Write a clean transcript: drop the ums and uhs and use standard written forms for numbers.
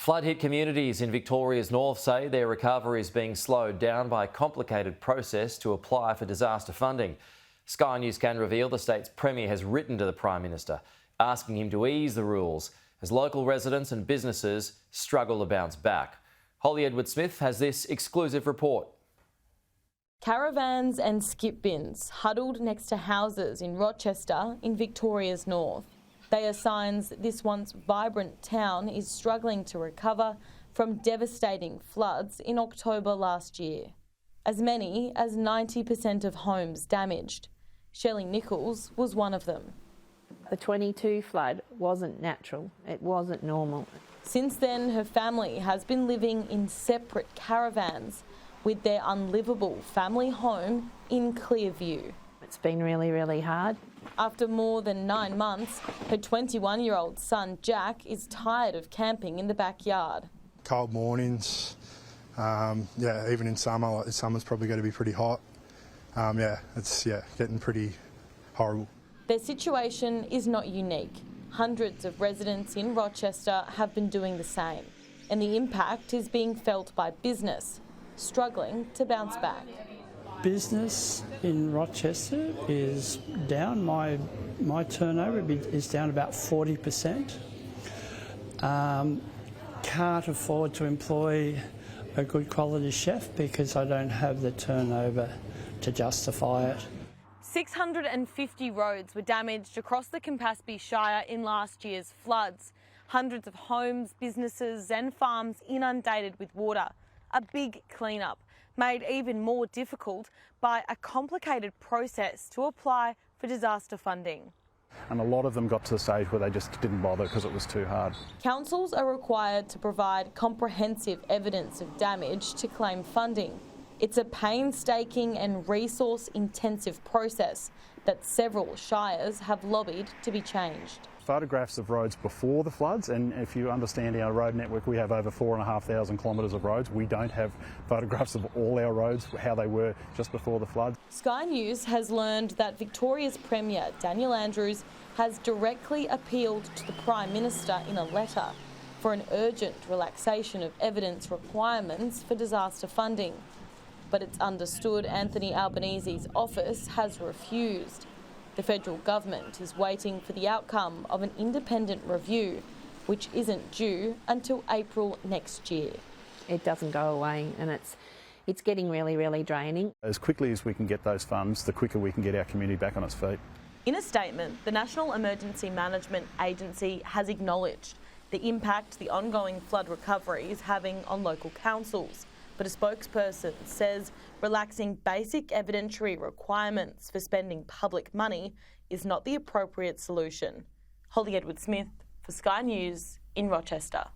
Flood-hit communities in Victoria's north say their recovery is being slowed down by a complicated process to apply for disaster funding. Sky News can reveal the state's Premier has written to the Prime Minister, asking him to ease the rules as local residents and businesses struggle to bounce back. Holly Edward-Smith has this exclusive report. Caravans and skip bins huddled next to houses in Rochester in Victoria's north. They are signs this once vibrant town is struggling to recover from devastating floods in October last year. As many as 90% of homes damaged. Shelley Nichols was one of them. The 22 flood wasn't natural, it wasn't normal. Since then, her family has been living in separate caravans with their unlivable family home in clear view. It's been really, really hard. After more than 9 months, her 21-year-old son Jack is tired of camping in the backyard. Cold mornings, even in summer, like this summer's probably going to be pretty hot. It's getting pretty horrible. Their situation is not unique. Hundreds of residents in Rochester have been doing the same, and the impact is being felt by business, struggling to bounce back. Business in Rochester is down. My turnover is down about 40%. Can't afford to employ a good quality chef because I don't have the turnover to justify it. 650 roads were damaged across the Campaspe Shire in last year's floods. Hundreds of homes, businesses and farms inundated with water. A big clean-up, made even more difficult by a complicated process to apply for disaster funding. And a lot of them got to the stage where they just didn't bother because it was too hard. Councils are required to provide comprehensive evidence of damage to claim funding. It's a painstaking and resource-intensive process that several shires have lobbied to be changed. Photographs of roads before the floods, and if you understand our road network, we have over 4,500 kilometres of roads. We don't have photographs of all our roads, how they were just before the flood. Sky News has learned that Victoria's Premier Daniel Andrews has directly appealed to the Prime Minister in a letter for an urgent relaxation of evidence requirements for disaster funding. But it's understood Anthony Albanese's office has refused. The federal government is waiting for the outcome of an independent review, which isn't due until April next year. It doesn't go away and it's getting really, really draining. As quickly as we can get those funds, the quicker we can get our community back on its feet. In a statement, the National Emergency Management Agency has acknowledged the impact the ongoing flood recovery is having on local councils. But a spokesperson says relaxing basic evidentiary requirements for spending public money is not the appropriate solution. Holly Edward-Smith for Sky News in Rochester.